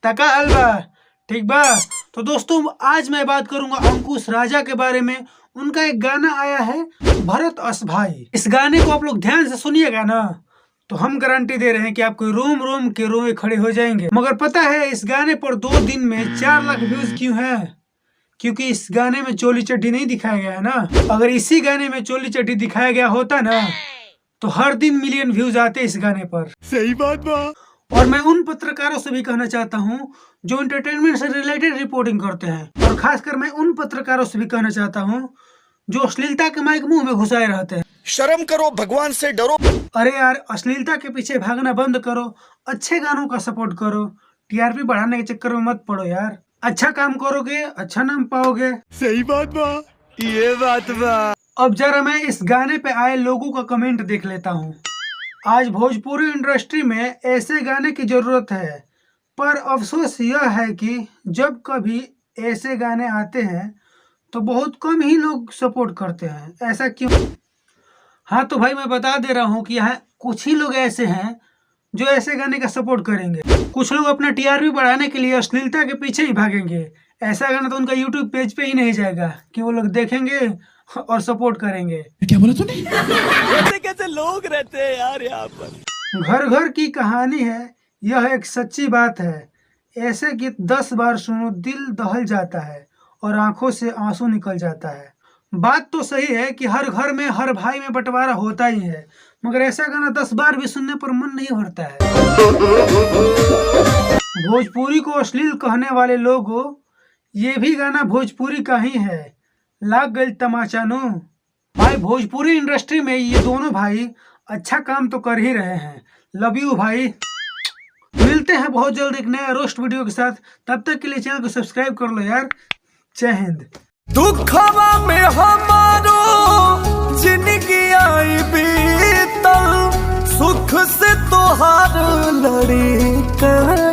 तका अलबा ठीक बा। तो दोस्तों आज मैं बात करूंगा अंकुश राजा के बारे में। उनका एक गाना आया है भरत अस भाई। इस गाने को आप लोग ध्यान से सुनिएगा ना तो हम गारंटी दे रहे हैं कि आपको रोम रोम के रोए खड़े हो जाएंगे। मगर पता है इस गाने पर 2 दिन में 4 लाख व्यूज क्यों है? क्योंकि इस गाने में चोली चड्डी नहीं दिखाया गया है ना। अगर इसी गाने में चोली चड्डी दिखाया गया होता ना तो हर दिन मिलियन व्यूज आते इस गाने पर। सही बात बा। और मैं उन पत्रकारों से भी कहना चाहता हूँ जो एंटरटेनमेंट से रिलेटेड रिपोर्टिंग करते हैं, और खासकर मैं उन पत्रकारों से भी कहना चाहता हूँ जो अश्लीलता के माइक मुंह में घुसाए रहते हैं। शर्म करो, भगवान से डरो। अरे यार अश्लीलता के पीछे भागना बंद करो, अच्छे गानों का सपोर्ट करो। टीआरपी बढ़ाने के चक्कर में मत पड़ो यार। अच्छा काम करोगे अच्छा नाम पाओगे। सही बात बा, ये बात बा। अब जरा मैं इस गाने पे आए लोगों का कमेंट देख लेता हूँ। आज भोजपुरी इंडस्ट्री में ऐसे गाने की जरूरत है, पर अफसोस यह है कि जब कभी ऐसे गाने आते हैं तो बहुत कम ही लोग सपोर्ट करते हैं। ऐसा क्यों? हाँ तो भाई मैं बता दे रहा हूँ कि यहाँ कुछ ही लोग ऐसे हैं जो ऐसे गाने का सपोर्ट करेंगे। कुछ लोग अपना टीआरपी बढ़ाने के लिए अश्लीलता के पीछे ही भागेंगे। ऐसा गाना तो उनका यूट्यूब पेज पे ही नहीं जाएगा कि वो लोग देखेंगे और सपोर्ट करेंगे। क्या बोला तूने? कैसे कैसे लोग रहते हैं यार यहाँ पर। घर घर की कहानी है, यह एक सच्ची बात है। ऐसे गीत 10 बार सुनो दिल दहल जाता है और आंखों से आंसू निकल जाता है। बात तो सही है कि हर घर में हर भाई में बंटवारा होता ही है, मगर ऐसा गाना 10 बार भी सुनने पर मन नहीं भरता है। भोजपुरी को अश्लील कहने वाले लोगों, ये भी गाना भोजपुरी का ही है। लाग गई तमाचा नो। भाई भोजपुरी इंडस्ट्री में ये दोनों भाई अच्छा काम तो कर ही रहे हैं। लव यू भाई। मिलते हैं बहुत जल्द एक नया रोस्ट वीडियो के साथ। तब तक के लिए चैनल को सब्सक्राइब कर लो यार। जय हिंद। दुखवा में हमारो जिंदगी आई बीतल, सुख से तोहार लड़ी कर